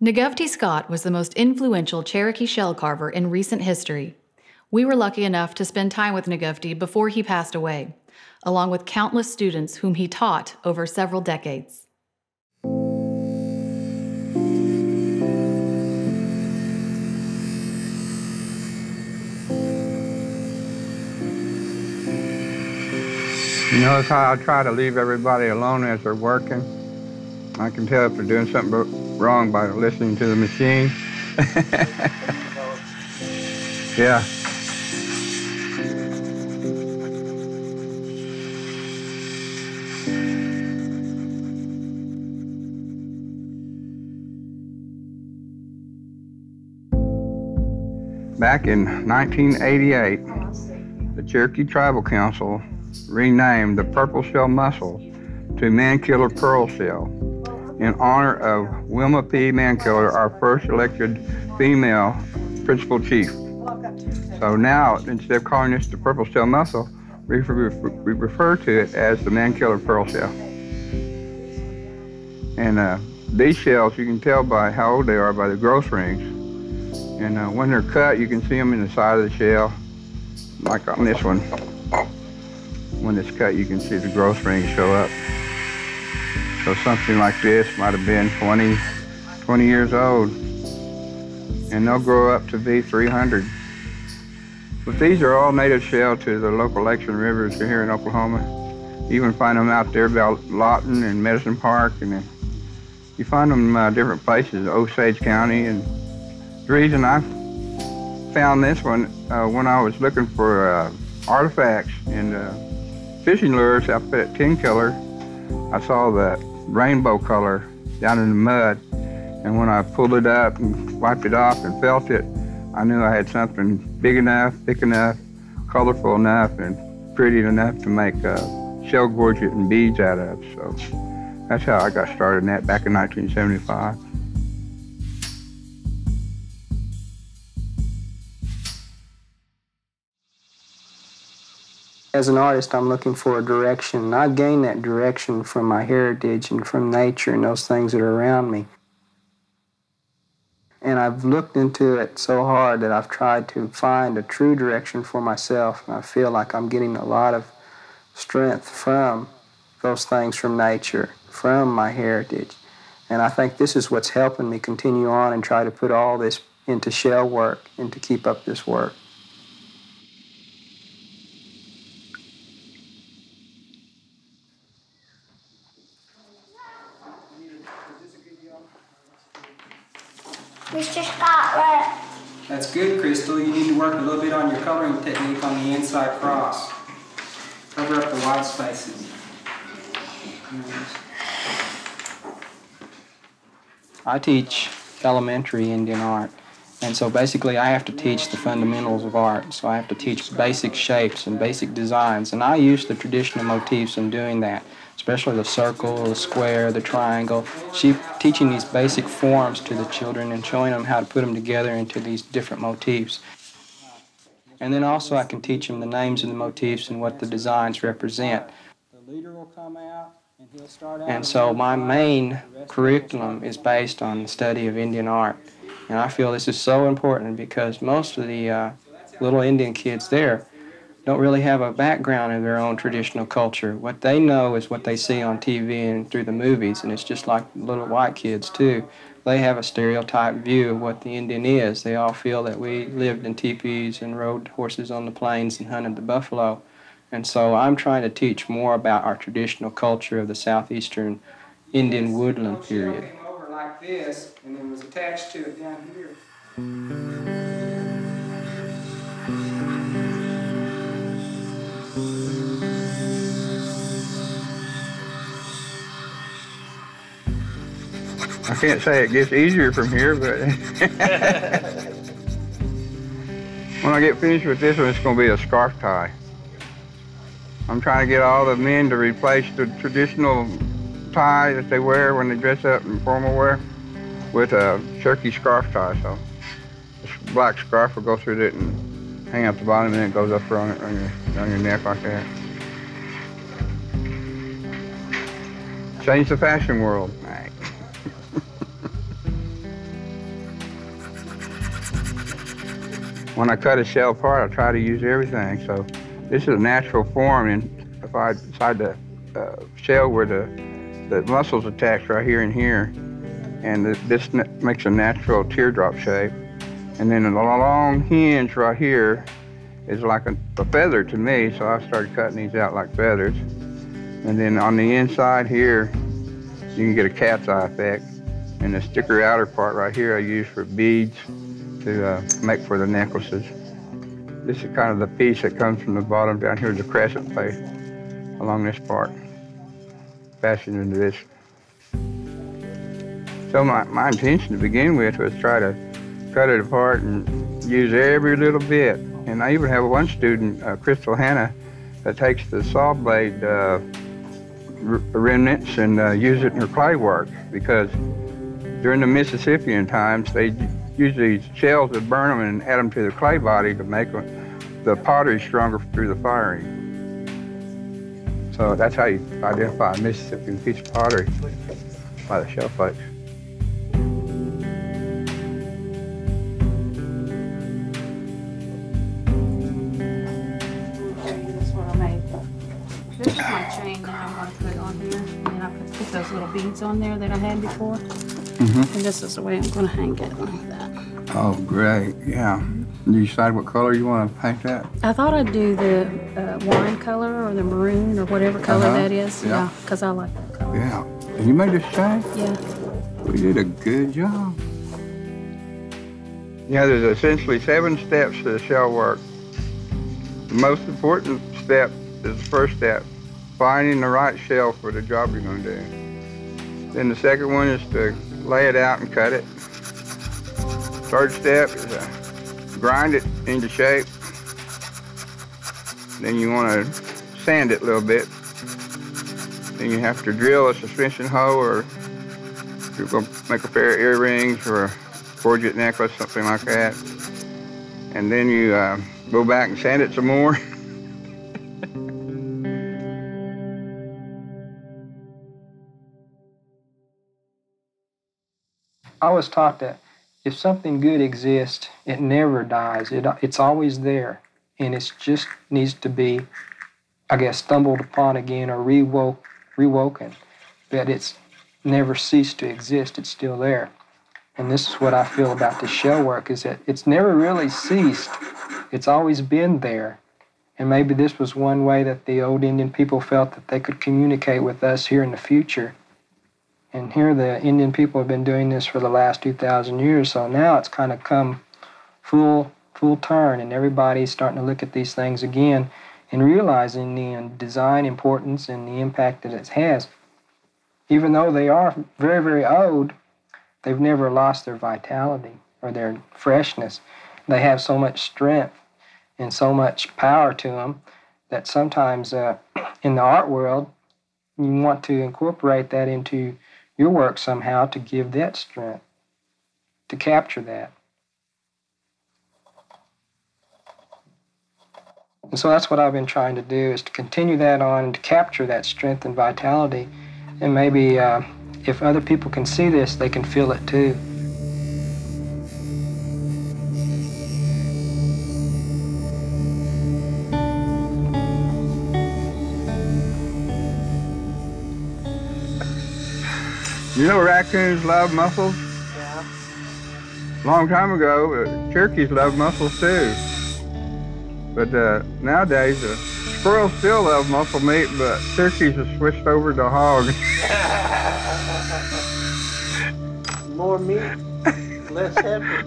Knokovtee Scott was the most influential Cherokee shell carver in recent history. We were lucky enough to spend time with Knokovtee before he passed away, along with countless students whom he taught over several decades. You notice how I try to leave everybody alone as they're working? I can tell if they're doing something wrong by listening to the machine. Yeah. Back in 1988, the Cherokee Tribal Council renamed the purple shell mussel to Mankiller pearl shell in honor of Wilma P. Mankiller, our first elected female principal chief. So now, instead of calling this the purple shell mussel, we refer to it as the Mankiller pearl shell. And these shells, you can tell by how old they are by the growth rings. And when they're cut, you can see them in the side of the shell, like on this one. When it's cut, you can see the growth rings show up. So something like this might have been 20 years old, and they'll grow up to be 300. But these are all native shell to the local lakes and rivers here in Oklahoma. You even find them out there about Lawton and Medicine Park, and then you find them different places, Osage County. And the reason I found this one when I was looking for artifacts and fishing lures up at Tin Killer, I saw the rainbow color down in the mud, and when I pulled it up and wiped it off and felt it, I knew I had something big enough, thick enough, colorful enough, and pretty enough to make shell gorget and beads out of. So that's how I got started in that back in 1975. As an artist, I'm looking for a direction, and I've gained that direction from my heritage and from nature and those things that are around me. And I've looked into it so hard that I've tried to find a true direction for myself, and I feel like I'm getting a lot of strength from those things from nature, from my heritage. And I think this is what's helping me continue on and try to put all this into shell work and to keep up this work. Mr. Scott, right? That's good, Crystal. You need to work a little bit on your coloring technique on the inside cross. Cover up the white spaces. I teach elementary Indian art, and so basically I have to teach the fundamentals of art. So I have to teach basic shapes and basic designs, and I use the traditional motifs in doing that, especially the circle, the square, the triangle. Teaching these basic forms to the children and showing them how to put them together into these different motifs. And then also I can teach them the names of the motifs and what the designs represent. The leader will come out, and he'll start out. And so my main curriculum is based on the study of Indian art. And I feel this is so important because most of the little Indian kids there don't really have a background in their own traditional culture. What they know is what they see on TV and through the movies, and it's just like little white kids too. They have a stereotyped view of what the Indian is. They all feel that we lived in teepees and rode horses on the plains and hunted the buffalo. And so I'm trying to teach more about our traditional culture of the southeastern Indian woodland period. It came over like this, and then was attached to it down here. I can't say it gets easier from here, but when I get finished with this one, it's going to be a scarf tie. I'm trying to get all the men to replace the traditional tie that they wear when they dress up in formal wear with a Cherokee scarf tie. So this black scarf will go through it and hang out the bottom, and then it goes up on your neck like that. Change the fashion world. when I cut a shell apart, I try to use everything. So this is a natural form, and if I decide the shell where the muscles attached right here and here, and this makes a natural teardrop shape. And then a long hinge right here is like a feather to me, so I started cutting these out like feathers. And then on the inside here, you can get a cat's eye effect. And the thicker outer part right here I use for beads to make for the necklaces. This is kind of the piece that comes from the bottom down here, the crescent face along this part, fashioned into this. So my intention to begin with was try to cut it apart and use every little bit. And I even have one student, Crystal Hannah, that takes the saw blade remnants and use it in her clay work, because during the Mississippian times, they usually shells would burn them and add them to the clay body to make the pottery stronger through the firing. So that's how you identify a Mississippian piece of pottery, by the shell flakes. This is my chain that I'm going to put on here, and then I put those little beads on there that I had before. Mm-hmm. And this is the way I'm going to hang it like that. Oh, great, yeah. Did you decide what color you want to paint that? I thought I'd do the wine color or the maroon or whatever color that is. Yeah, because I like that color. Yeah. And you made this chain? Yeah. We did a good job. Yeah, there's essentially 7 steps to the shell work. The most important step is the first step, finding the right shell for the job you're going to do. Then the second one is to lay it out and cut it. Third step is to grind it into shape. Then you want to sand it a little bit. Then you have to drill a suspension hole, or you're going to make a pair of earrings or a gorget necklace, something like that. And then you go back and sand it some more. I was taught that if something good exists, it never dies. It's always there, and it just needs to be, I guess, stumbled upon again or rewoken. That it's never ceased to exist. It's still there. And this is what I feel about the shell work, is that it's never really ceased. It's always been there. And maybe this was one way that the old Indian people felt that they could communicate with us here in the future. And here the Indian people have been doing this for the last 2,000 years, so now it's kind of come full turn, and everybody's starting to look at these things again and realizing the design importance and the impact that it has. Even though they are very, very old, they've never lost their vitality or their freshness. They have so much strength and so much power to them that sometimes in the art world, you want to incorporate that into your work somehow to give that strength, to capture that. And so that's what I've been trying to do, is to continue that on and to capture that strength and vitality. And maybe if other people can see this, they can feel it too. You know raccoons love mussels? Yeah. Long time ago, Cherokees loved mussels too. But nowadays, squirrels still love mussel meat, but Cherokees have switched over to hog. More meat, less effort.